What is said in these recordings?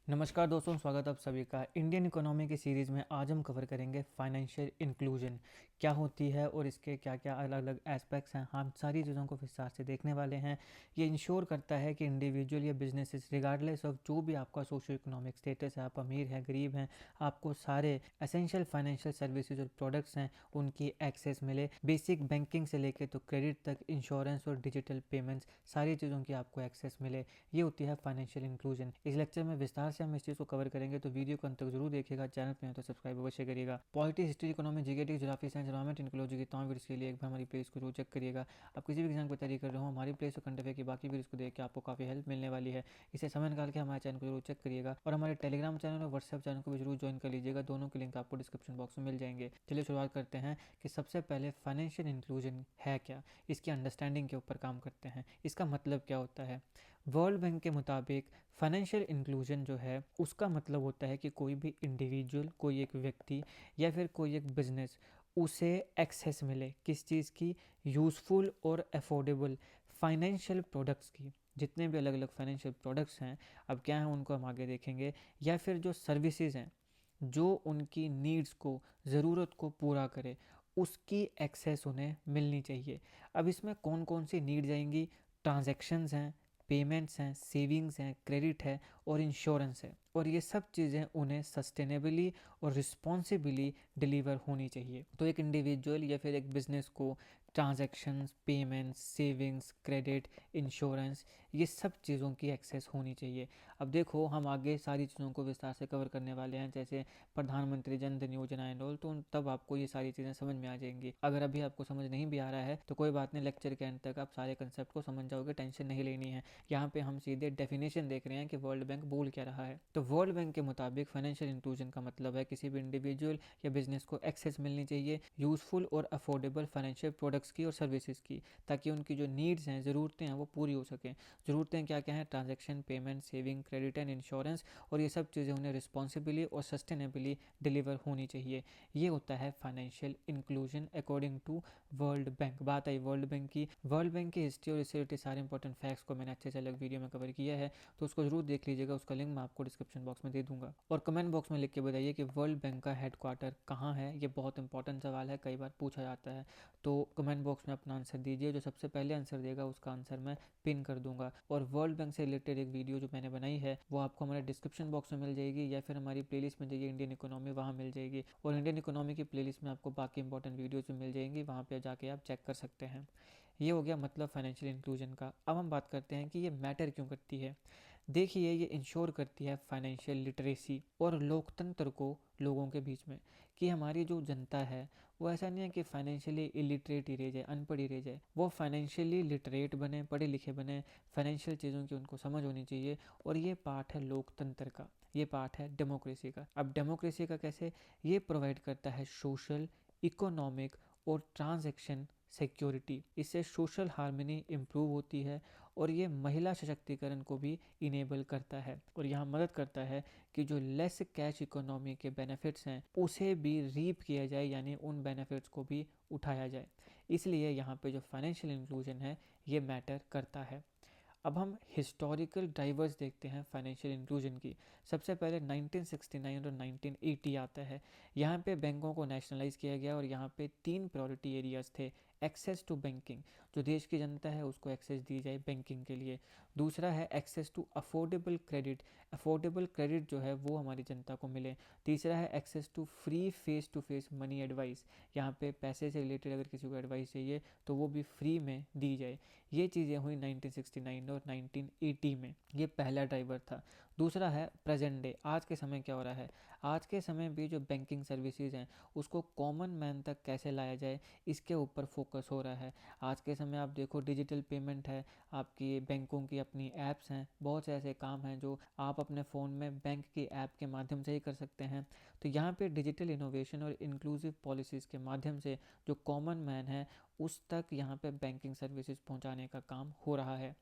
नमस्कार दोस्तों, स्वागत आप सभी का इंडियन इकोनॉमी की सीरीज़ में। आज हम कवर करेंगे फाइनेंशियल इंक्लूजन क्या होती है और इसके क्या क्या अलग अलग एस्पेक्ट्स हैं। हम सारी चीज़ों को विस्तार से देखने वाले हैं। ये इंश्योर करता है कि इंडिविजुअल या बिजनेसेस रिगार्डलेस ऑफ जो भी आपका सोशो इकोनॉमिक स्टेटस है, आप अमीर हैं गरीब हैं, आपको सारे एसेंशियल फाइनेंशियल सर्विसेज और प्रोडक्ट्स हैं उनकी एक्सेस मिले। बेसिक बैंकिंग से लेके तो क्रेडिट तक, इंश्योरेंस और डिजिटल पेमेंट्स, सारी चीज़ों की आपको एक्सेस मिले। ये होती है फाइनेंशियल इंक्लूजन। इस लेक्चर में विस्तार से हम इस चीज़ को कवर करेंगे, तो वीडियो को अंत तक जरूर देखिएगा। चैनल पे हैं तो सब्सक्राइब अवश्य करिएगा। Polity, history, economy, GKT, geography, science, environment, ecology की तमाम वीडियोस के लिए एक बार हमारी प्लेलिस्ट को जरूर चेक करिएगा। आप किसी भी एग्जाम की तैयारी कर रहे हो, हमारी प्लेलिस्ट और करंट अफेयर की बाकी वीडियोस को देख के आपको काफ़ी हेल्प मिलने वाली है। इसे समय निकाल के हमारे चैनल को जरूर चेक करिएगा और हमारे टेलीग्राम चैनल और व्हाट्सएप चैनल को भी जरूर ज्वाइन कर लीजिएगा। दोनों के लिंक आपको डिस्क्रिप्शन बॉक्स में मिल जाएंगे। चलिए शुरुआत करते हैं कि सबसे पहले फाइनेंशियल इंक्लूजन है क्या, इसकी अंडरस्टैंडिंग के ऊपर काम करते हैं। इसका मतलब क्या होता है? वर्ल्ड बैंक के मुताबिक फाइनेंशियल इंक्लूजन जो है उसका मतलब होता है कि कोई भी इंडिविजुअल, कोई एक व्यक्ति या फिर कोई एक बिजनेस, उसे एक्सेस मिले किस चीज़ की? यूज़फुल और अफोर्डेबल फाइनेंशियल प्रोडक्ट्स की। जितने भी अलग अलग फाइनेंशियल प्रोडक्ट्स हैं, अब क्या है उनको हम आगे देखेंगे। या फिर जो सर्विसेज हैं जो उनकी नीड्स को, ज़रूरत को पूरा करे, उसकी एक्सेस उन्हें मिलनी चाहिए। अब इसमें कौन कौन सी नीड्स आएंगी? ट्रांजैक्शंस हैं, पेमेंट्स हैं, सेविंग्स हैं, क्रेडिट है और इंश्योरेंस है। और ये सब चीज़ें उन्हें सस्टेनेबली और रिस्पॉन्सिबली डिलीवर होनी चाहिए। तो एक इंडिविजुअल या फिर एक बिजनेस को transactions, payments, savings, credit, insurance, ये सब चीज़ों की एक्सेस होनी चाहिए। अब देखो, हम आगे सारी चीज़ों को विस्तार से कवर करने वाले हैं, जैसे प्रधानमंत्री जन धन योजना एंड ऑल, तो तब आपको ये सारी चीज़ें समझ में आ जाएंगी। अगर अभी आपको समझ नहीं भी आ रहा है तो कोई बात नहीं, लेक्चर के एंड तक आप सारे कंसेप्ट को समझ जाओगे, टेंशन नहीं लेनी है। यहाँ पे हम सीधे डेफिनेशन देख रहे हैं कि वर्ल्ड बैंक बोल क्या रहा है। तो वर्ल्ड बैंक के मुताबिक फाइनेंशियल इंक्लूजन का मतलब है किसी भी इंडिविजुअल या बिजनेस को एक्सेस मिलनी चाहिए यूजफुल और अफोर्डेबल फाइनेंशियल प्रोडक्ट्स की और सर्विसेज की, ताकि उनकी जो नीड्स हैं, ज़रूरतें हैं, वो पूरी हो सकें। ज़रूरतें क्या क्या हैं? Transaction, payment, saving, credit and insurance. और ये सब चीज़ें उन्हें रिस्पॉन्सिबली और सस्टेनेबली डिलीवर होनी चाहिए। ये होता है financial inclusion according to World Bank. बात आई वर्ल्ड बैंक की। वर्ल्ड बैंक की हिस्ट्री और इससे रिलेटेड सारे इंपॉर्टेंट फैक्ट्स को मैंने अच्छे से अलग वीडियो में कवर किया है, तो उसको जरूर देख लीजिएगा। उसका लिंक मैं आपको डिस्क्रिप्शन बॉक्स में दे दूंगा। और कमेंट बॉक्स में लिख के बताइए कि वर्ल्ड बैंक का हेडक्वार्टर कहाँ है। ये बहुत इंपॉर्टेंट सवाल है, कई बार पूछा जाता है। तो कमेंट बॉक्स में अपना आंसर दीजिए। जो सबसे पहले आंसर देगा उसका आंसर मैं पिन कर दूंगा। और वर्ल्ड बैंक से रिलेटेड एक वीडियो जो मैंने बनाई है वो आपको हमारे डिस्क्रिप्शन बॉक्स में मिल जाएगी, या फिर हमारी प्लेलिस्ट में जाइए इंडियन इकोनॉमी, वहाँ मिल जाएगी। और इंडियन इकोनॉमी की प्लेलिस्ट में आपको बाकी इंपॉर्टेंट वीडियोज भी मिल जाएंगी, वहाँ पर जाके आप चेक कर सकते हैं। ये हो गया मतलब फाइनेंशियल इंक्लूजन का। अब हम बात करते हैं कि ये मैटर क्यों करती है। देखिए, ये इंश्योर करती है फाइनेंशियल लिटरेसी और लोकतंत्र को लोगों के बीच में, कि हमारी जो जनता है वो ऐसा नहीं है कि फाइनेंशियली इलिटरेट ही रह जाए, अनपढ़ ही रह जाए। वो फाइनेंशियली लिटरेट बने, पढ़े लिखे बने, फाइनेंशियल चीज़ों की उनको समझ होनी चाहिए। और ये पार्ट है लोकतंत्र का, ये पार्ट है डेमोक्रेसी का। अब डेमोक्रेसी का कैसे? ये प्रोवाइड करता है सोशल, इकोनॉमिक और ट्रांजैक्शन सिक्योरिटी। इससे सोशल हार्मनी इम्प्रूव होती है और ये महिला सशक्तिकरण को भी इनेबल करता है। और यहाँ मदद करता है कि जो लेस कैश इकोनॉमी के बेनिफिट्स हैं उसे भी रीप किया जाए, यानी उन बेनिफिट्स को भी उठाया जाए। इसलिए यहाँ पे जो फाइनेंशियल इंक्लूजन है ये मैटर करता है। अब हम हिस्टोरिकल ड्राइवर्स देखते हैं फाइनेंशियल इंक्लूजन की। सबसे पहले 1969 और 1980 आता है। यहाँ पे बैंकों को नेशनलाइज किया गया और यहाँ पे 3 प्रायोरिटी एरियाज थे। एक्सेस टू बैंकिंग, जो देश की जनता है उसको एक्सेस दी जाए बैंकिंग के लिए। दूसरा है access to affordable credit, affordable credit जो है वो हमारी जनता को मिले। तीसरा है access to free face to face money advice, यहाँ पे पैसे से रिलेटेड अगर किसी को एडवाइस चाहिए तो वो भी फ्री में दी जाए। ये चीज़ें हुई 1969 और 1980 में। ये पहला ड्राइवर था। दूसरा है प्रेजेंट डे, आज के समय क्या हो रहा है। आज के समय भी जो बैंकिंग सर्विसेज हैं उसको कॉमन मैन तक कैसे लाया जाए, इसके ऊपर फोकस हो रहा है। आज के समय आप देखो, डिजिटल पेमेंट है, आपकी बैंकों की अपनी ऐप्स हैं, बहुत से ऐसे काम हैं जो आप अपने फ़ोन में बैंक की ऐप के माध्यम से ही कर सकते हैं। तो यहाँ पे डिजिटल इनोवेशन और इंक्लूसिव पॉलिसीज़ के माध्यम से जो कॉमन मैन है उस तक यहाँ पे बैंकिंग सर्विसेज पहुँचाने का काम हो रहा है।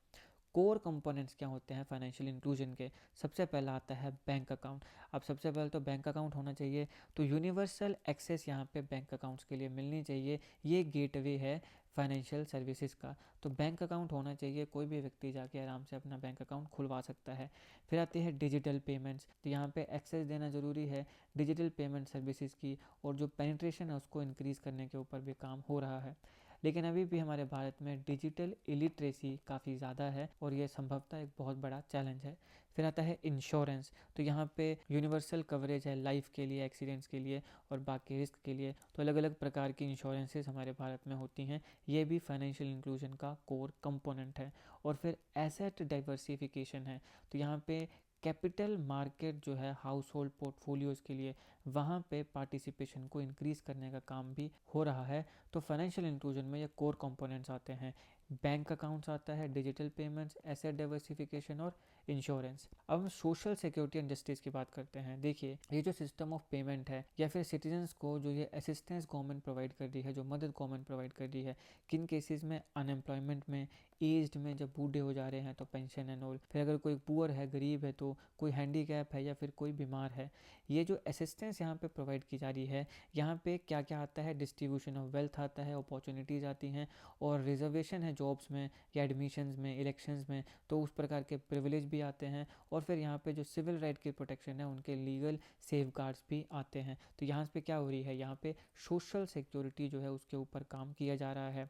कोर कंपोनेंट्स क्या होते हैं फाइनेंशियल इंक्लूजन के? सबसे पहला आता है बैंक अकाउंट। अब सबसे पहले तो बैंक अकाउंट होना चाहिए, तो यूनिवर्सल एक्सेस यहाँ पे बैंक अकाउंट्स के लिए मिलनी चाहिए। ये गेटवे है फाइनेंशियल सर्विसेज का। तो बैंक अकाउंट होना चाहिए, कोई भी व्यक्ति जाके आराम से अपना बैंक अकाउंट खुलवा सकता है। फिर आती है डिजिटल पेमेंट्स, तो यहाँ पे एक्सेस देना ज़रूरी है डिजिटल पेमेंट सर्विसेज की, और जो पेनिट्रेशन है उसको इंक्रीज़ करने के ऊपर भी काम हो रहा है। लेकिन अभी भी हमारे भारत में डिजिटल इलिटरेसी काफ़ी ज़्यादा है, और ये संभवतः एक बहुत बड़ा चैलेंज है। फिर आता है इंश्योरेंस, तो यहाँ पे यूनिवर्सल कवरेज है लाइफ के लिए, एक्सीडेंट्स के लिए और बाकी रिस्क के लिए। तो अलग अलग प्रकार की इंश्योरेंसेस हमारे भारत में होती हैं, ये भी फाइनेंशियल इंक्लूजन का कोर कंपोनेंट है। और फिर एसेट डाइवर्सिफिकेशन है, तो यहाँ पे कैपिटल मार्केट जो है हाउस होल्ड पोर्टफोलियोज़ के लिए, वहाँ पे पार्टिसिपेशन को इंक्रीज़ करने का काम भी हो रहा है। तो फाइनेंशियल इंक्लूजन में ये कोर कंपोनेंट्स आते हैं, बैंक अकाउंट्स आता है, डिजिटल पेमेंट्स, एसेट डाइवर्सिफिकेशन और इंश्योरेंस। अब हम सोशल सिक्योरिटी एंड जस्टिस की बात करते हैं। देखिए, ये जो सिस्टम ऑफ पेमेंट है या फिर सिटीजन्स को जो ये असिस्टेंस गवर्नमेंट प्रोवाइड कर रही है, जो मदद गवर्नमेंट प्रोवाइड कर रही है, किन केसेस में, अनएम्प्लॉयमेंट में, एज्ड में, जब बूढ़े हो जा रहे हैं तो पेंशन एंड ऑल, फिर अगर कोई पुअर है, गरीब है, तो कोई हैंडीकैप है या फिर कोई बीमार है, ये जो असिस्टेंस यहाँ पे प्रोवाइड की जा रही है, यहाँ पे क्या क्या आता है? डिस्ट्रीब्यूशन ऑफ वेल्थ आता है, अपॉर्चुनिटीज़ आती हैं, और रिजर्वेशन है जॉब्स में या एडमिशन्स में, इलेक्शंस में, तो उस प्रकार के प्रिविलेज भी आते हैं। और फिर यहाँ पे जो सिविल राइट की प्रोटेक्शन है, उनके लीगल सेफगार्ड्स भी आते हैं। तो यहाँ पे क्या हो रही है? यहाँ पे सोशल सिक्योरिटी जो है उसके ऊपर काम किया जा रहा है।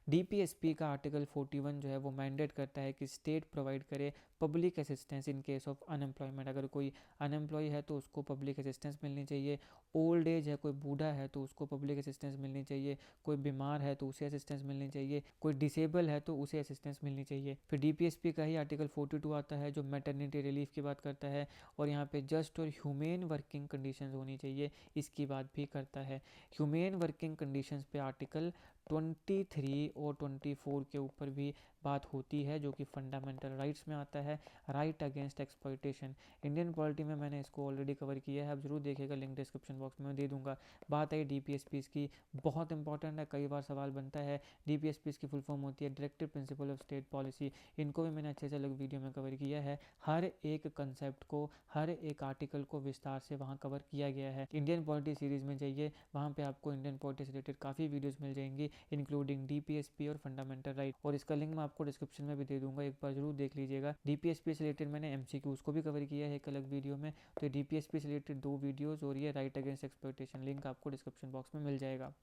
डीपीएसपी का आर्टिकल 41 जो है वो मैंडेट करता है कि स्टेट प्रोवाइड करे public assistance in case of unemployment. अगर कोई अनएम्प्लॉय है तो उसको पब्लिक असिस्टेंस मिलनी चाहिए। ओल्ड एज है, कोई बूढ़ा है तो उसको पब्लिक असिस्टेंस मिलनी चाहिए। कोई बीमार है तो उसे असिस्टेंस मिलनी चाहिए। कोई डिसेबल है तो उसे असिस्टेंस मिलनी चाहिए। फिर डीपीएसपी का ही आर्टिकल 42 आता है जो मैटरनिटी रिलीफ की बात करता है, और यहाँ पे जस्ट और ह्यूमेन वर्किंग कंडीशंस होनी चाहिए, इसकी बात भी करता है। ह्यूमेन वर्किंग कंडीशंस पे आर्टिकल 23 और 24 के ऊपर भी बात होती है, जो कि फंडामेंटल राइट्स में आता है। Right against exploitation, Indian polity में मैंने इसको ऑलरेडी कवर किया है, आप जरूर देखिएगा, लिंक डिस्क्रिप्शन बॉक्स में मैं दे दूंगा। बात आई डीपीएसपीज़ की, बहुत इंपॉर्टेंट है, कई बार सवाल बनता है। डीपीएसपीज़ की फुल फॉर्म होती है directive principle of state policy, इनको भी मैंने अच्छे से अलग वीडियो में कवर किया है। हर एक कंसेप्ट को, हर एक आर्टिकल को विस्तार से वहाँ कवर किया गया है। इंडियन पॉलिटी सीरीज़ में जाइए, वहाँ पे आपको इंडियन पॉलिटी से रिलेटेड काफ़ी वीडियोज़ मिल जाएंगी, इंक्लूडिंग डीपीएसपी और फंडामेंटल राइट, और इसका लिंक मैं आपको डिस्क्रिप्शन में भी दे दूंगा, एक बार जरूर देख लीजिएगा। डीपीएसपी से रिलेटेड मैंने एमसीक्यू उसको भी कवर किया है एक अलग वीडियो में। तो डीपीएसपी से रिलेटेड 2 वीडियोज़ और ये राइट अगेंस्ट एक्सप्लॉयटेशन, लिंक आपको डिस्क्रिप्शन बॉक्स में मिल जाएगा।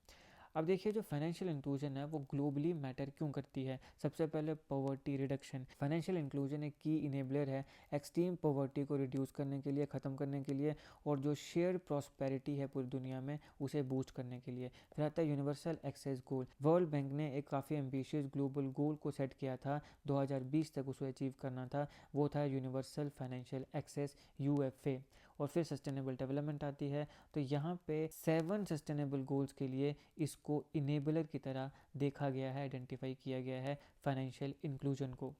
अब देखिए, जो फाइनेंशियल इंक्लूजन है वो ग्लोबली मैटर क्यों करती है? सबसे पहले पॉवर्टी रिडक्शन, फाइनेंशियल इंक्लूजन एक की इनेबलर है एक्सट्रीम पॉवर्टी को रिड्यूस करने के लिए, ख़त्म करने के लिए, और जो शेयर्ड प्रॉस्पेरिटी है पूरी दुनिया में उसे बूस्ट करने के लिए। फिर आता है यूनिवर्सल एक्सेस गोल, वर्ल्ड बैंक ने एक काफ़ी एम्बिशियस ग्लोबल गोल को सेट किया था, 2020 तक उसे अचीव करना था, वो था यूनिवर्सल फाइनेंशियल एक्सेस यूएफए। और फिर सस्टेनेबल डेवलपमेंट आती है, तो यहाँ पे 7 सस्टेनेबल गोल्स के लिए इसको इनेबलर की तरह देखा गया है, आइडेंटिफाई किया गया है फाइनेंशियल इंक्लूजन को।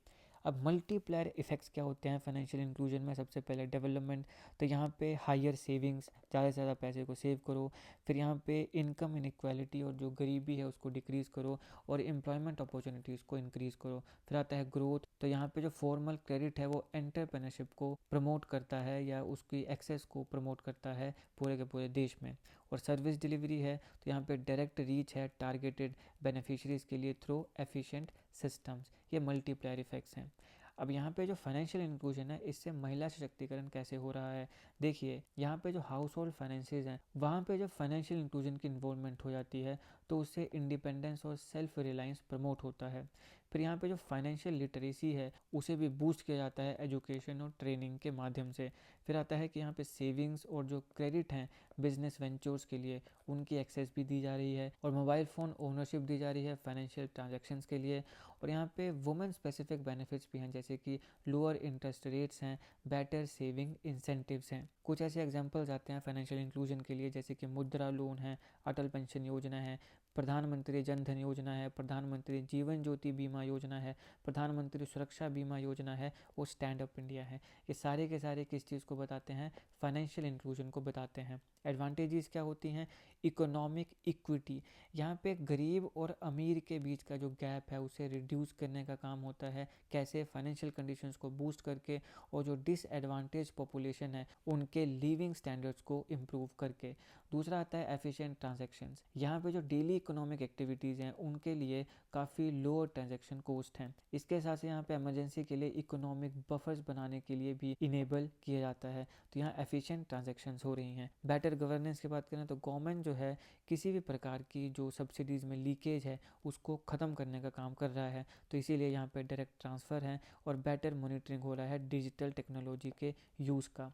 अब मल्टीप्लायर इफेक्ट्स क्या होते हैं फाइनेंशियल इंक्लूजन में? सबसे पहले डेवलपमेंट, तो यहाँ पे हायर सेविंग्स, ज़्यादा से ज़्यादा पैसे को सेव करो। फिर यहाँ पे इनकम इनक्वालिटी और जो गरीबी है उसको डिक्रीज़ करो, और एम्प्लॉयमेंट अपॉर्चुनिटीज़ को इंक्रीज़ करो। फिर आता है ग्रोथ, तो यहाँ पे जो फॉर्मल क्रेडिट है वो एंटरप्रेन्योरशिप को प्रमोट करता है या उसकी एक्सेस को प्रमोट करता है पूरे के पूरे देश में। और सर्विस डिलीवरी है, तो यहाँ पे डायरेक्ट रीच है टारगेटेड बेनिफिशरीज़ के लिए थ्रू एफिशिएंट सिस्टम्स, ये मल्टीप्लायर इफेक्ट्स हैं। अब यहाँ पे जो फाइनेंशियल इंक्लूजन है, इससे महिला सशक्तिकरण कैसे हो रहा है? देखिए, यहाँ पे जो हाउस होल्ड फाइनेंसेस हैं, वहाँ पे जब फाइनेंशियल इंक्लूजन की इन्वॉल्वमेंट हो जाती है तो उससे इंडिपेंडेंस और सेल्फ रिलायंस प्रमोट होता है। फिर यहाँ पे जो फाइनेंशियल लिटरेसी है उसे भी बूस्ट किया जाता है एजुकेशन और ट्रेनिंग के माध्यम से। फिर आता है कि यहाँ पे सेविंग्स और जो क्रेडिट हैं बिजनेस वेंचर्स के लिए, उनकी एक्सेस भी दी जा रही है, और मोबाइल फ़ोन ओनरशिप दी जा रही है फाइनेंशियल ट्रांजैक्शंस के लिए। और यहाँ पे वुमेन स्पेसिफिक बेनिफिट्स भी हैं, जैसे कि लोअर इंटरेस्ट रेट्स हैं, बेटर सेविंग इंसेंटिव्स हैं। कुछ ऐसे एग्जांपल्स आते हैं फाइनेंशियल इंक्लूजन के लिए, जैसे कि मुद्रा लोन है, अटल पेंशन योजना है, प्रधानमंत्री जन धन योजना है, प्रधानमंत्री जीवन ज्योति बीमा योजना है, प्रधानमंत्री सुरक्षा बीमा योजना है, और स्टैंड अप इंडिया है। ये सारे के सारे किस चीज़ को बताते हैं? फाइनेंशियल इंक्लूजन को बताते हैं। एडवांटेजेस क्या होती हैं? इकोनॉमिक इक्विटी, यहाँ पे गरीब और अमीर के बीच का जो गैप है उसे रिड्यूस करने का काम होता है। कैसे? फाइनेंशियल कंडीशंस को बूस्ट करके, और जो डिसएडवांटेज पॉपुलेशन है उनके लिविंग स्टैंडर्ड्स को इम्प्रूव करके। दूसरा आता है एफिशिएंट ट्रांजैक्शंस, यहाँ पे जो डेली इकोनॉमिक एक्टिविटीज़ हैं उनके लिए काफ़ी लोअर ट्रांजैक्शन कॉस्ट हैं। इसके साथ से यहाँ पे इमरजेंसी के लिए इकोनॉमिक बफर्स बनाने के लिए भी इनेबल किया जाता है। तो यहाँ एफिशिएंट ट्रांजैक्शंस हो रही हैं। बेटर गवर्नेंस की बात करें तो गवर्नमेंट जो है किसी भी प्रकार की जो सब्सिडीज़ में लीकेज है उसको ख़त्म करने का काम कर रहा है। तो इसीलिए यहाँ पे डायरेक्ट ट्रांसफ़र है और बेटर मॉनिटरिंग हो रहा है डिजिटल टेक्नोलॉजी के यूज़ का।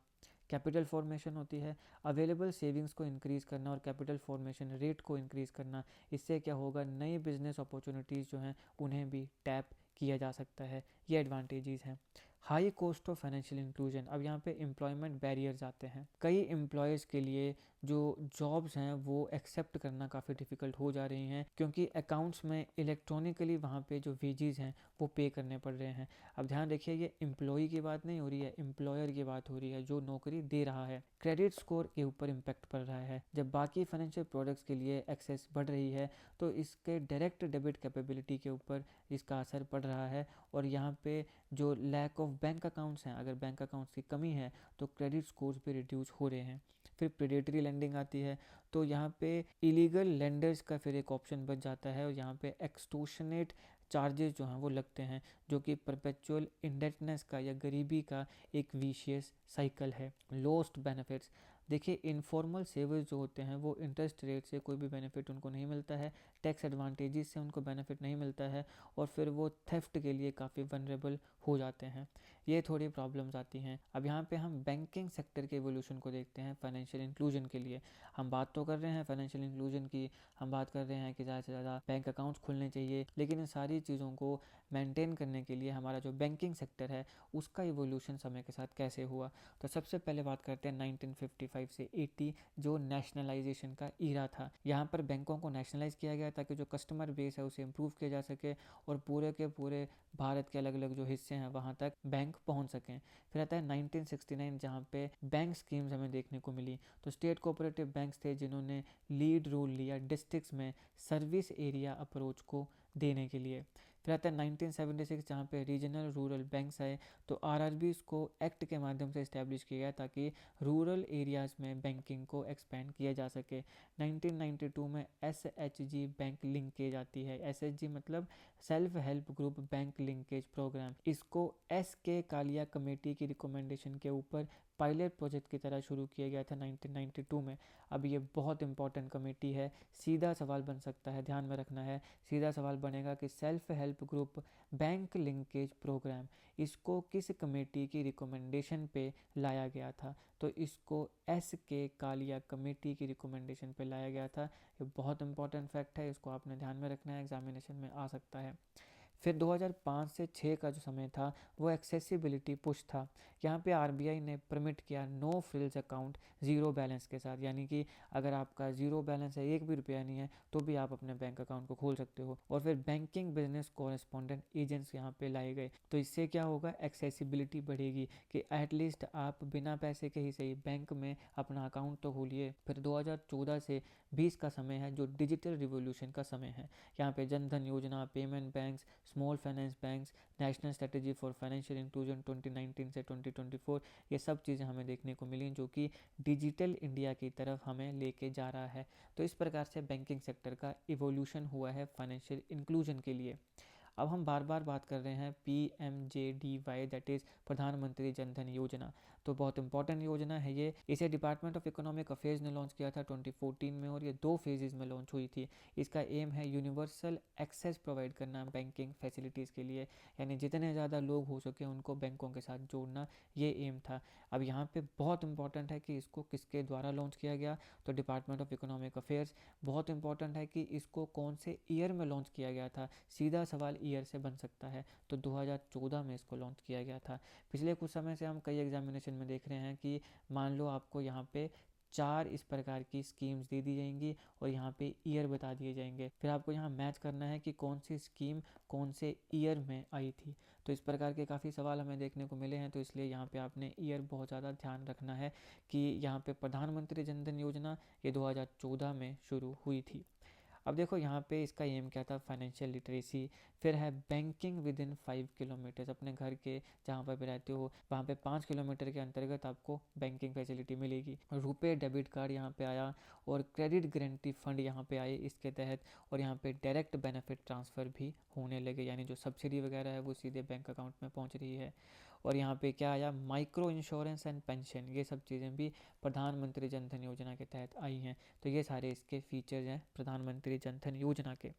कैपिटल फॉर्मेशन होती है, अवेलेबल सेविंग्स को इंक्रीज़ करना और कैपिटल फॉर्मेशन रेट को इंक्रीज़ करना। इससे क्या होगा? नई बिजनेस अपॉर्चुनिटीज़ जो हैं उन्हें भी टैप किया जा सकता है। ये एडवांटेजेस हैं। High cost of financial inclusion, अब यहाँ पे एम्प्लॉयमेंट बैरियर्स आते हैं। कई एम्प्लॉयज़ के लिए जो जॉब्स हैं वो एक्सेप्ट करना काफ़ी डिफ़िकल्ट हो जा रही हैं, क्योंकि अकाउंट्स में इलेक्ट्रॉनिकली वहाँ पे जो वेजेस हैं वो पे करने पड़ रहे हैं। अब ध्यान रखिए, ये एम्प्लॉई की बात नहीं हो रही है, एम्प्लॉयर की बात हो रही है जो नौकरी दे रहा है। क्रेडिट स्कोर के ऊपर इम्पैक्ट पड़ रहा है। जब बाकी फाइनेंशियल प्रोडक्ट्स के लिए एक्सेस बढ़ रही है तो इसके डायरेक्ट डेबिट कैपेबिलिटी के ऊपर इसका असर पड़ रहा है। और यहाँ पे जो लैक ऑफ बैंक अकाउंट्स हैं, अगर बैंक अकाउंट्स की कमी है तो क्रेडिट स्कोर्स भी रिड्यूस हो रहे हैं। फिर प्रेडेटरी लेंडिंग आती है, तो यहाँ पे इलीगल लेंडर्स का फिर एक ऑप्शन बच जाता है, और यहाँ पे एक्सटोर्शनेट चार्जेस जो हैं वो लगते हैं, जो कि परपेचुअल इंडेटनेस का या गरीबी का एक विशियस साइकिल है। लॉस्ट बेनिफिट्स, देखिए इनफॉर्मल सेवर्स जो होते हैं वो इंटरेस्ट रेट से कोई भी बेनिफिट उनको नहीं मिलता है, टैक्स एडवांटेजेस से उनको बेनिफिट नहीं मिलता है, और फिर वो थेफ्ट के लिए काफ़ी वनरेबल हो जाते हैं। ये थोड़ी प्रॉब्लम्स आती हैं। अब यहाँ पे हम बैंकिंग सेक्टर के एवोल्यूशन को देखते हैं फाइनेंशियल इंक्लूजन के लिए। हम बात तो कर रहे हैं फाइनेंशियल इंक्लूजन की, हम बात कर रहे हैं कि ज़्यादा से ज़्यादा बैंक अकाउंट्स खुलने चाहिए, लेकिन इन सारी चीज़ों को मेंटेन करने के लिए हमारा जो बैंकिंग सेक्टर है उसका इवोल्यूशन समय के साथ कैसे हुआ। तो सबसे पहले बात करते हैं 1955 से 80, जो नेशनलाइजेशन का ईरा था। यहाँ पर बैंकों को नेशनलाइज किया गया ताकि जो कस्टमर बेस है उसे इम्प्रूव किया जा सके और पूरे के पूरे भारत के अलग अलग जो हिस्से हैं वहाँ तक बैंक पहुँच सकें। फिर आता है 1969, जहाँ पे बैंक स्कीम्स हमें देखने को मिली। तो स्टेट कोऑपरेटिव बैंक्स थे जिन्होंने लीड रोल लिया डिस्ट्रिक्ट्स में सर्विस एरिया अप्रोच को देने के लिए। फिर आता है 1976, जहाँ पे रीजनल रूरल बैंक्स आए। तो आरआरबीज को एक्ट के माध्यम से इस्टेब्लिश किया गया ताकि रूरल एरियाज़ में बैंकिंग को एक्सपेंड किया जा सके। 1992 में एसएचजी बैंक लिंकेज आती है। एसएचजी मतलब self help group bank linkage program. इसको एस के कालिया कमेटी की रिकमेंडेशन के ऊपर पायलट प्रोजेक्ट की तरह शुरू किया गया था 1992 में। अब ये बहुत इंपॉर्टेंट कमेटी है। सीधा सवाल बन सकता है, ध्यान में रखना है, सीधा सवाल बनेगा कि self help group bank linkage program, इसको किस कमेटी की रिकमेंडेशन पे लाया गया था? तो इसको एस के कालिया कमेटी की रिकमेंडेशन पे लाया गया था। ये बहुत इंपॉर्टेंट फैक्ट है, इसको आपने ध्यान में रखना है, एग्जामिनेशन में आ सकता है। फिर 2005 से 6 का जो समय था वो एक्सेसिबिलिटी पुश था। यहाँ पे आरबीआई ने परमिट किया no frills account zero balance के साथ, यानी कि अगर आपका ज़ीरो बैलेंस है, 1 भी रुपया नहीं है, तो भी आप अपने बैंक अकाउंट को खोल सकते हो। और फिर बैंकिंग बिजनेस कॉरेस्पॉन्डेंट एजेंट्स यहाँ पे लाए गए। तो इससे क्या होगा? एक्सेसिबिलिटी बढ़ेगी कि एटलीस्ट आप बिना पैसे के ही सही बैंक में अपना अकाउंट तो खोलिए। फिर 2014 से 20 का समय है जो डिजिटल रिवोल्यूशन का समय है। यहाँ पे जन धन योजना, payment banks, small finance banks, national strategy for financial inclusion 2019 से 2024, ये सब चीज़ें हमें देखने को मिली जो कि डिजिटल इंडिया की तरफ हमें लेके जा रहा है। तो इस प्रकार से बैंकिंग सेक्टर का इवोल्यूशन हुआ है फाइनेंशियल इंक्लूजन के लिए। अब हम बार बार बात कर रहे हैं PMJDY, दैट इज़ प्रधानमंत्री जन धन योजना। तो बहुत इंपॉर्टेंट योजना है ये। इसे डिपार्टमेंट ऑफ इकोनॉमिक अफेयर्स ने लॉन्च किया था 2014 में, और ये 2 फेजेस में लॉन्च हुई थी। इसका एम है यूनिवर्सल एक्सेस प्रोवाइड करना बैंकिंग फैसिलिटीज़ के लिए, यानी जितने ज़्यादा लोग हो सके उनको बैंकों के साथ जोड़ना, ये एम था। अब यहाँ पे बहुत इंपॉर्टेंट है कि इसको किसके द्वारा लॉन्च किया गया, तो डिपार्टमेंट ऑफ इकोनॉमिक अफेयर्स। बहुत इंपॉर्टेंट है कि इसको कौन से ईयर में लॉन्च किया गया था, सीधा सवाल ईयर से बन सकता है। तो 2014 में इसको लॉन्च किया गया था। पिछले कुछ समय से हम कई एग्जामिनेशन में देख रहे हैं कि मान लो आपको यहाँ पे 4 इस प्रकार की स्कीम्स दे दी जाएंगी और यहाँ पे ईयर बता दिए जाएंगे। फिर आपको यहाँ मैच करना है कि कौन सी स्कीम कौन से ईयर में आई थी। तो इस प्रकार के काफ़ी सवाल हमें देखने को मिले हैं, तो इसलिए यहाँ पे आपने ईयर बहुत ज़्यादा ध्यान रखना है कि यहाँ पे प्रधानमंत्री जन धन योजना ये 2014 में शुरू हुई थी। अब देखो यहाँ पे इसका एम क्या था, फाइनेंशियल लिटरेसी। फिर है बैंकिंग विद इन 5 किलोमीटर्स, अपने घर के जहाँ पर भी रहते हो वहाँ पे 5 किलोमीटर के अंतर्गत आपको बैंकिंग फैसिलिटी मिलेगी। रुपए डेबिट कार्ड यहाँ पे आया और क्रेडिट गारंटी फंड यहाँ पे आए इसके तहत। और यहाँ पे डायरेक्ट बेनिफिट ट्रांसफ़र भी होने लगे, यानी जो सब्सिडी वगैरह है वो सीधे बैंक अकाउंट में पहुँच रही है। और यहाँ पे क्या आया, माइक्रो इंश्योरेंस एंड पेंशन, ये सब चीज़ें भी प्रधानमंत्री जन धन योजना के तहत आई हैं। तो ये सारे इसके फीचर्स हैं प्रधानमंत्री जन धन योजना के।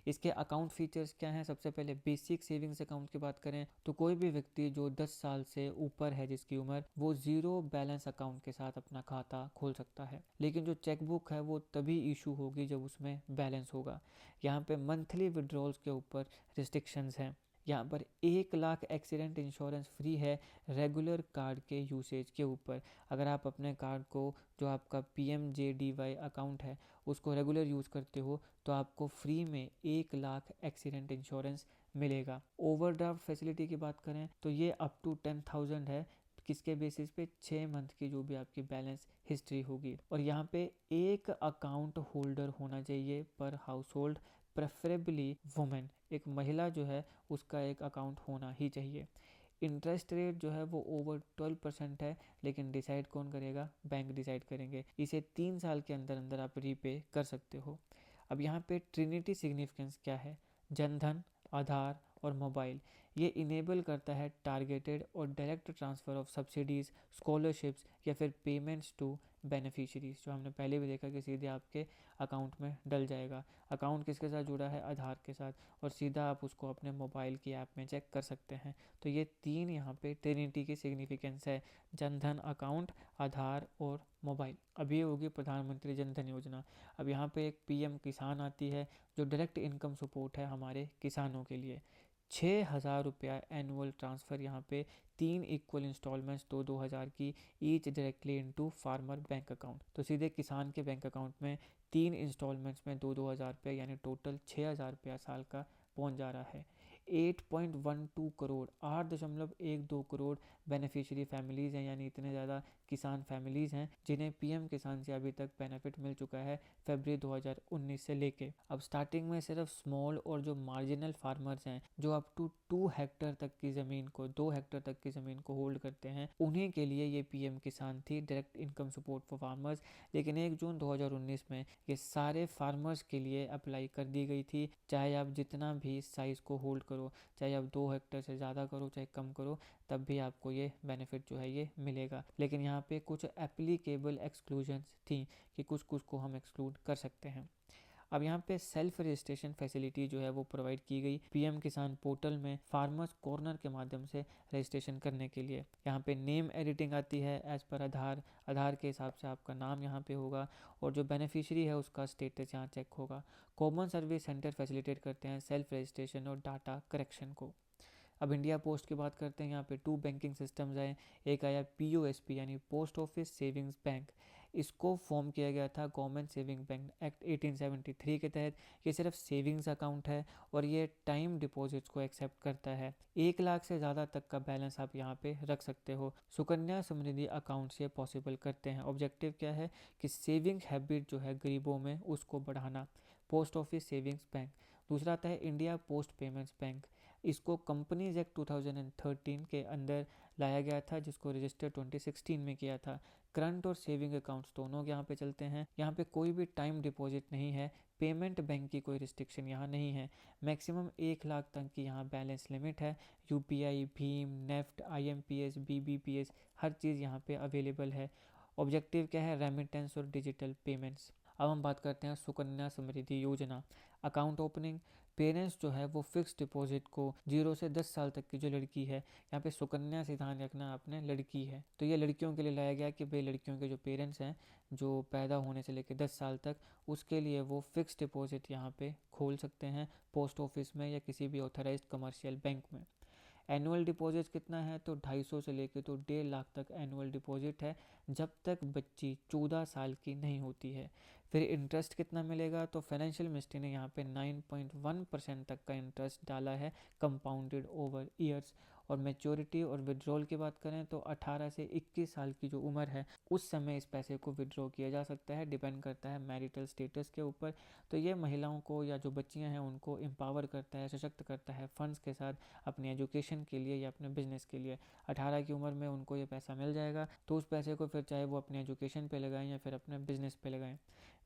इसके अकाउंट फीचर्स क्या हैं, सबसे पहले बेसिक सेविंग्स अकाउंट की बात करें तो कोई भी व्यक्ति जो 10 साल से ऊपर है जिसकी उम्र, वो जीरो बैलेंस अकाउंट के साथ अपना खाता खोल सकता है। लेकिन जो चेकबुक है वो तभी इशू होगी जब उसमें बैलेंस होगा। यहाँ पे मंथली विड्रॉल्स के ऊपर रिस्ट्रिक्शंस हैं। यहाँ पर 1 लाख एक्सीडेंट इंश्योरेंस फ्री है रेगुलर कार्ड के यूसेज के ऊपर। अगर आप अपने कार्ड को, जो आपका PMJDY अकाउंट है, उसको रेगुलर यूज़ करते हो तो आपको फ्री में 1 लाख एक्सीडेंट इंश्योरेंस मिलेगा। ओवरड्राफ्ट फैसिलिटी की बात करें तो ये अप टू 10,000 है, किसके बेसिस पे, 6 मंथ की जो भी आपकी बैलेंस हिस्ट्री होगी। और यहाँ पे एक अकाउंट होल्डर होना चाहिए पर हाउस होल्ड, प्रेफरेबली वुमेन, एक महिला जो है उसका एक अकाउंट होना ही चाहिए। इंटरेस्ट रेट जो है वो ओवर 12% है, लेकिन डिसाइड कौन करेगा, बैंक डिसाइड करेंगे। इसे 3 साल के अंदर अंदर आप रीपे कर सकते हो। अब यहाँ पे ट्रिनिटी सिग्निफिकेंस क्या है, जनधन, आधार और मोबाइल, ये इनेबल करता है टारगेटेड और direct transfer of subsidies, scholarships या फिर पेमेंट्स टू बेनिफिशरीज, जो हमने पहले भी देखा कि सीधे आपके अकाउंट में डल जाएगा। अकाउंट किसके साथ जुड़ा है, आधार के साथ, और सीधा आप उसको अपने मोबाइल की ऐप में चेक कर सकते हैं। तो ये 3 यहाँ पे ट्रिनिटी की सिग्निफिकेंस है, जनधन अकाउंट, आधार और मोबाइल। अब ये होगी प्रधानमंत्री जन धन योजना। अब यहाँ पे एक PM किसान आती है जो डायरेक्ट इनकम सपोर्ट है हमारे किसानों के लिए। 6,000 रुपया एनुअल ट्रांसफ़र, यहाँ पे 3 इक्वल इंस्टॉलमेंट्स 2-2 हज़ार की, each directly into farmer bank account. तो सीधे किसान के बैंक अकाउंट में 3 इंस्टॉलमेंट्स में 2-2 हज़ार रुपये, यानी टोटल 6,000 रुपया साल का पहुंच जा रहा है। 8.12 करोड़, 8.12 करोड़ बेनिफिशियरी फैमिलीज़ हैं, यानी इतने ज़्यादा किसान फैमिलीज़ हैं जिन्हें PM किसान से अभी तक बेनिफिट मिल चुका है फरवरी 2019 से लेके। अब स्टार्टिंग में सिर्फ स्मॉल और जो मार्जिनल फार्मर्स हैं, जो अप टू 2 हेक्टर तक की ज़मीन को 2 हेक्टर तक की ज़मीन को होल्ड करते हैं, उन्हीं के लिए ये PM किसान थी, direct income support for farmers. लेकिन 1 जून 2019 में ये सारे फार्मर्स के लिए अप्लाई कर दी गई थी, चाहे आप जितना भी साइज़ को होल्ड करो, चाहे आप 2 हेक्टर से ज़्यादा करो चाहे कम करो, तब भी आपको ये बेनिफिट जो है ये मिलेगा। लेकिन यहाँ पे कुछ एप्लीकेबल एक्सक्लूजन्स थी कि कुछ कुछ को हम एक्सक्लूड कर सकते हैं। अब यहाँ पे सेल्फ रजिस्ट्रेशन फैसिलिटी जो है वो प्रोवाइड की गई PM किसान पोर्टल में फार्मर्स कॉर्नर के माध्यम से रजिस्ट्रेशन करने के लिए। यहाँ पे नेम एडिटिंग आती है एज पर आधार के हिसाब से आपका नाम यहाँ पे होगा और जो बेनिफिशियरी है उसका स्टेटस यहाँ चेक होगा। कॉमन सर्विस सेंटर फैसिलिटेट करते हैं सेल्फ रजिस्ट्रेशन और डाटा करेक्शन को। अब इंडिया पोस्ट की बात करते हैं, यहाँ पे 2 बैंकिंग सिस्टम्स आए। एक आया POSP यानी पोस्ट ऑफिस सेविंग्स बैंक, इसको फॉर्म किया गया था गवर्नमेंट सेविंग बैंक एक्ट 1873 के तहत। ये सिर्फ सेविंग्स अकाउंट है और ये टाइम डिपॉजिट्स को एक्सेप्ट करता है। 1 लाख से ज़्यादा तक का बैलेंस आप यहाँ पे रख सकते हो। सुकन्या समृद्धि अकाउंट से पॉसिबल करते हैं। ऑब्जेक्टिव क्या है कि सेविंग हैबिट जो है गरीबों में उसको बढ़ाना। Post office savings bank. दूसरा आता है इंडिया पोस्ट पेमेंट्स बैंक, इसको कंपनीज एक्ट 2013 के अंदर लाया गया था, जिसको रजिस्टर 2016 में किया था। करंट और सेविंग अकाउंट्स दोनों यहाँ पे चलते हैं। यहाँ पे कोई भी टाइम डिपॉजिट नहीं है, पेमेंट बैंक की कोई रिस्ट्रिक्शन यहाँ नहीं है। मैक्सिमम 1 लाख तक की यहाँ बैलेंस लिमिट है। UPI, Bhim, NEFT, IMPS, BBPS हर चीज़ यहाँ पे अवेलेबल है। ऑब्जेक्टिव क्या है, रेमिटेंस और डिजिटल पेमेंट्स। अब हम बात करते हैं सुकन्या समृद्धि योजना। अकाउंट ओपनिंग, पेरेंट्स जो है वो फिक्स डिपॉजिट को 0 से 10 साल तक की जो लड़की है, यहाँ पे सुकन्या से ध्यान रखना आपने लड़की है, तो ये लड़कियों के लिए लाया गया कि भाई लड़कियों के जो पेरेंट्स हैं जो पैदा होने से लेकर 10 साल तक, उसके लिए वो फिक्स डिपॉजिट यहाँ पे खोल सकते हैं पोस्ट ऑफिस में या किसी भी ऑथराइज्ड कमर्शियल बैंक में। एनुअल डिपॉजिट कितना है, तो 250 से लेके तो 1.5 लाख तक एनुअल डिपॉजिट है, जब तक बच्ची 14 साल की नहीं होती है। फिर इंटरेस्ट कितना मिलेगा, तो फाइनेंशियल मिनिस्ट्री ने यहाँ पे 9.1% तक का इंटरेस्ट डाला है, कंपाउंडेड ओवर ईयर्स। और मैच्योरिटी और विड्रॉल की बात करें तो 18 से 21 साल की जो उम्र है उस समय इस पैसे को विड्रॉ किया जा सकता है, डिपेंड करता है मैरिटल स्टेटस के ऊपर। तो ये महिलाओं को या जो बच्चियां हैं उनको एम्पावर करता है, सशक्त करता है फंड्स के साथ अपनी एजुकेशन के लिए या अपने बिजनेस के लिए। 18 की उम्र में उनको ये पैसा मिल जाएगा, तो उस पैसे को फिर चाहे वो अपने एजुकेशन पे लगाएं या फिर अपने बिजनेस पे लगाएं।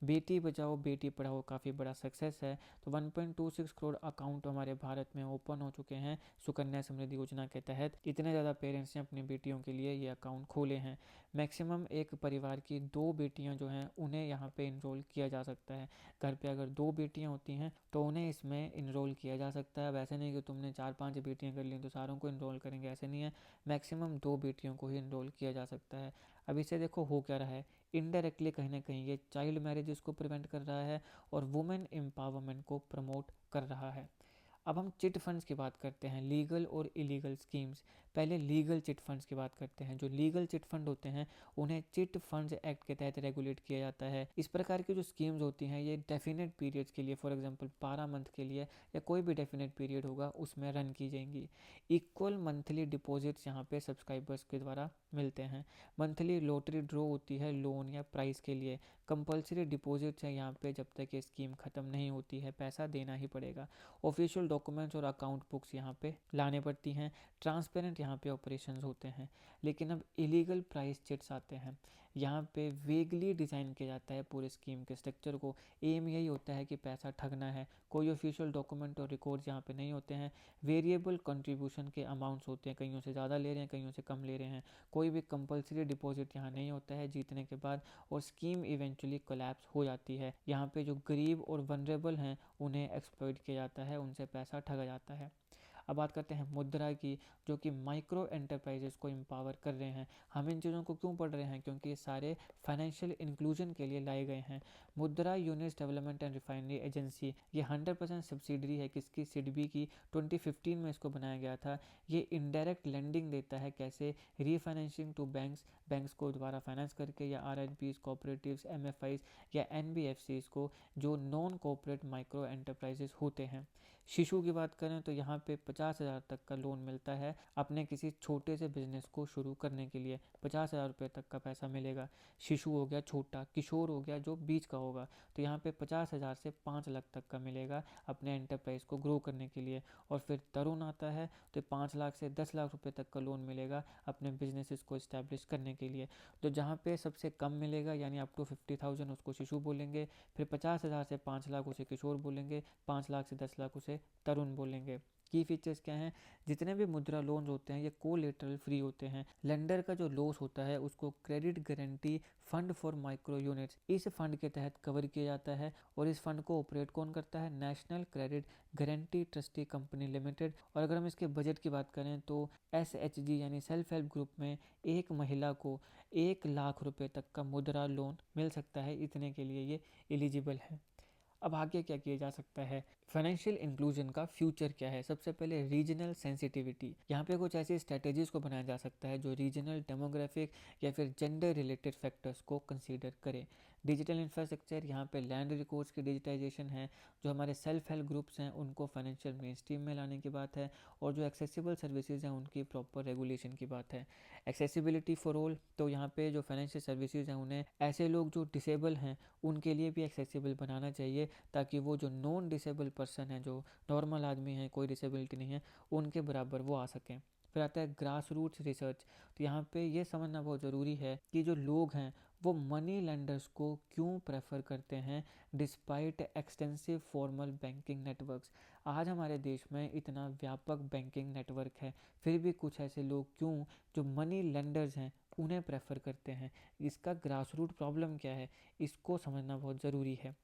बेटी बचाओ बेटी पढ़ाओ काफ़ी बड़ा सक्सेस है। तो 1.26 करोड़ अकाउंट हमारे भारत में ओपन हो चुके हैं सुकन्या समृद्धि योजना के तहत। इतने ज़्यादा पेरेंट्स ने अपनी बेटियों के लिए ये अकाउंट खोले हैं। मैक्सिमम एक परिवार की 2 बेटियां जो हैं उन्हें यहाँ पे इनरोल किया जा सकता है। घर पे अगर 2 बेटियां होती हैं तो उन्हें इसमें इनरोल किया जा सकता है। अब ऐसे नहीं कि तुमने 4-5 बेटियां कर ली तो सारों को इनरोल करेंगे, ऐसे नहीं है। मैक्सिमम 2 बेटियों को ही इनरोल किया जा सकता है। अब इससे देखो हो क्या रहा है, इनडायरेक्टली कहीं ना कहीं ये चाइल्ड मैरिजेस को प्रिवेंट कर रहा है और वुमेन एम्पावरमेंट को प्रमोट कर रहा है। अब हम चिट फंड्स की बात करते हैं, लीगल और इलीगल स्कीम्स। पहले लीगल चिट फंड्स की बात करते हैं। जो लीगल चिट फंड होते हैं उन्हें चिट फंड्स एक्ट के तहत रेगुलेट किया जाता है। इस प्रकार की जो स्कीम्स होती हैं ये डेफिनेट पीरियड्स के लिए, फॉर एग्जांपल 12 मंथ के लिए या कोई भी डेफिनेट पीरियड होगा उसमें रन की जाएंगी। इक्वल मंथली डिपॉजिट्स यहाँ पे सब्सक्राइबर्स के द्वारा मिलते हैं। मंथली लॉटरी ड्रॉ होती है लोन या प्राइस के लिए। कंपलसरी डिपॉजिट्स है यहाँ पे, जब तक ये स्कीम ख़त्म नहीं होती है पैसा देना ही पड़ेगा। ऑफिशियल डॉक्यूमेंट्स और अकाउंट बुक्स यहाँ पे लाने पड़ती हैं। ट्रांसपेरेंट यहाँ पे ऑपरेशंस होते हैं। लेकिन अब इलीगल प्राइस चिट्स आते हैं। यहाँ पे वेगली डिज़ाइन किया जाता है पूरे स्कीम के स्ट्रक्चर को। एम यही होता है कि पैसा ठगना है। कोई ऑफिशियल डॉक्यूमेंट और रिकॉर्ड्स यहाँ पे नहीं होते हैं। वेरिएबल कंट्रीब्यूशन के अमाउंट्स होते हैं, कईयों से ज़्यादा ले रहे हैं कईयों से कम ले रहे हैं। कोई भी कंपलसरी डिपॉजिट यहाँ नहीं होता है जीतने के बाद, और स्कीम इवेंचुअली कोलैप्स हो जाती है। यहाँ पे जो गरीब और वनरेबल हैं उन्हें एक्सप्लॉइट किया जाता है, उनसे पैसा ठगा जाता है। अब बात करते हैं मुद्रा की, जो कि माइक्रो एंटरप्राइजेस को एम्पावर कर रहे हैं। हम इन चीज़ों को क्यों पढ़ रहे हैं, क्योंकि ये सारे फाइनेंशियल इंक्लूजन के लिए लाए गए हैं। मुद्रा units development and refinery agency, ये 100% सब्सिडरी है किसकी, सिडबी की। 2015 में इसको बनाया गया था। ये इनडायरेक्ट लेंडिंग देता है, कैसे, रीफाइनेंसिंग टू बैंक्स, बैंक्स को दोबारा फाइनेंस करके, या आरएनपीज, कोऑपरेटिव्स, एमएफआईज या एनबीएफसीज को, जो नॉन कोऑपरेट माइक्रो एंटरप्राइजेस होते हैं। शिशु की बात करें तो यहाँ पे 50,000 तक का लोन मिलता है अपने किसी छोटे से बिजनेस को शुरू करने के लिए। 50,000 रुपये तक का पैसा मिलेगा। शिशु हो गया छोटा, किशोर हो गया जो बीच का होगा, तो यहाँ पे 50,000 से 5 लाख तक का मिलेगा अपने एंटरप्राइज को ग्रो करने के लिए। और फिर तरुण आता है तो 5 लाख से 10 लाख रुपये तक का लोन मिलेगा अपने बिजनेसेस को इस्टेब्लिश करने के लिए। तो जहाँ पे सबसे कम मिलेगा यानी अप टू 50,000 उसको शिशु बोलेंगे, फिर 50,000 से 5 लाख उसे किशोर बोलेंगे, 5 लाख से 10 लाख उसे तरुण बोलेंगे। की फीचर्स क्या हैं, जितने भी मुद्रा लोन्स होते हैं ये कोलेटरल फ्री होते हैं। लेंडर का जो लॉस होता है उसको credit guarantee fund for micro units, इस फंड के तहत कवर किया जाता है। और इस फंड को ऑपरेट कौन करता है, national credit guarantee trustee company limited. और अगर हम इसके बजट की बात करें तो SHG यानी सेल्फ हेल्प ग्रुप में एक महिला को 1 लाख रुपए तक का मुद्रा लोन मिल सकता है, इतने के लिए ये एलिजिबल है। अब आगे क्या किया जा सकता है, फाइनेंशियल इंक्लूजन का फ्यूचर क्या है। सबसे पहले रीजनल सेंसिटिविटी, यहाँ पे कुछ ऐसी स्ट्रेटेजीज को बनाया जा सकता है जो रीजनल, डेमोग्राफिक या फिर जेंडर रिलेटेड फैक्टर्स को कंसीडर करे। डिजिटल इंफ्रास्ट्रक्चर, यहाँ पे लैंड रिकॉर्ड्स की डिजिटाइजेशन है। जो हमारे सेल्फ हेल्प ग्रुप्स हैं उनको फाइनेंशियल मेन स्ट्रीम में लाने की बात है। और जो एक्सेसिबल सर्विसेज हैं उनकी प्रॉपर रेगुलेशन की बात है। एक्सेसिबिलिटी फॉर ऑल, तो यहाँ पे जो फाइनेंशियल सर्विसेज हैं उन्हें ऐसे लोग जो डिसेबल हैं उनके लिए भी एक्सेसिबल बनाना चाहिए, ताकि वो जो नॉन डिसेबल पर्सन है, जो नॉर्मल आदमी है, कोई डिसेबिलिटी नहीं है, उनके बराबर वो आ सकें। फिर आता है ग्रास रूट्स रिसर्च, तो यहाँ पे ये समझना बहुत ज़रूरी है कि जो लोग हैं वो मनी लेंडर्स को क्यों प्रेफर करते हैं despite extensive formal banking networks. आज हमारे देश में इतना व्यापक बैंकिंग नेटवर्क है, फिर भी कुछ ऐसे लोग क्यों जो मनी लेंडर्स हैं उन्हें प्रेफर करते हैं। इसका ग्रास रूट प्रॉब्लम क्या है, इसको समझना बहुत ज़रूरी है।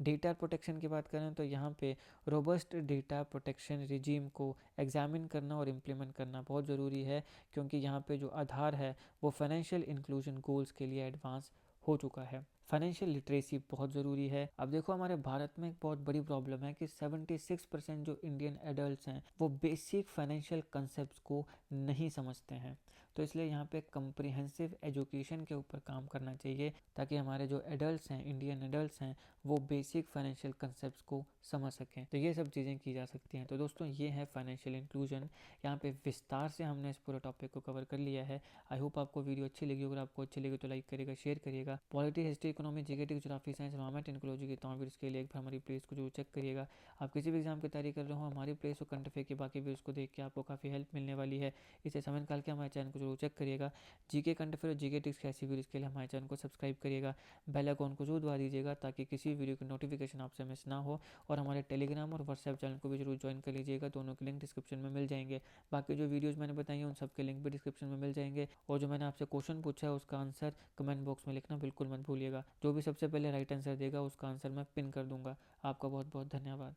डेटा प्रोटेक्शन की बात करें तो यहाँ पे रोबस्ट डेटा प्रोटेक्शन रिजीम को एग्जामिन करना और इम्प्लीमेंट करना बहुत ज़रूरी है, क्योंकि यहाँ पे जो आधार है वो फाइनेंशियल इंक्लूजन गोल्स के लिए एडवांस हो चुका है। फाइनेंशियल लिटरेसी बहुत ज़रूरी है। अब देखो हमारे भारत में एक बहुत बड़ी प्रॉब्लम है कि 76% जो इंडियन एडल्ट्स हैं वो बेसिक फाइनेंशियल कंसेप्ट को नहीं समझते हैं। तो इसलिए यहाँ पे कम्प्रिहेंसिव एजुकेशन के ऊपर काम करना चाहिए ताकि हमारे जो एडल्ट्स हैं, इंडियन एडल्ट्स हैं, वो बेसिक फाइनेंशियल कंसेप्ट को समझ सकें। तो ये सब चीज़ें की जा सकती हैं। तो दोस्तों ये है फाइनेंशियल इंक्लूजन। यहाँ पे विस्तार से हमने इस पूरे टॉपिक को कवर कर लिया है। आई होप आपको वीडियो अच्छी लगी। अगर आपको अच्छी लगी तो लाइक करिएगा, शेयर करिएगा। Polity, history, economy, GK, geography, science, environment, ecology के तमाम वीडियोस के लिए एक बार हमारी प्लेलिस्ट को जरूर चेक करिएगा। आप किसी भी एग्जाम की तैयारी कर रहे हो, हमारी प्लेलिस्ट और करंट अफेयर के बाकी वीडियोस को देख के आपको काफ़ी हेल्प मिलने वाली है। इसे समय निकाल के हमारे चैनल को जरूर चेक करिएगा। जीके, करंट अफेयर और जीके टिक्स की ऐसी वीडियोस के लिए हमारे चैनल को सब्सक्राइब करिएगा। बेल आइकॉन को जरूर दबा दीजिएगा ताकि किसी वीडियो की नोटिफिकेशन आपसे मिस ना हो। और हमारे टेलीग्राम और व्हाट्सएप चैनल को भी जरूर ज्वाइन कर लीजिएगा। दोनों के लिंक डिस्क्रिप्शन में मिल जाएंगे। बाकी जो वीडियोस मैंने बताई हैं उन सब के लिंक भी डिस्क्रिप्शन में मिल जाएंगे। और जो मैंने आपसे क्वेश्चन पूछा है उसका आंसर कमेंट बॉक्स में लिखना बिल्कुल मत भूलिएगा। जो भी सबसे पहले राइट आंसर देगा उसका आंसर मैं पिन कर दूंगा। आपका बहुत बहुत धन्यवाद।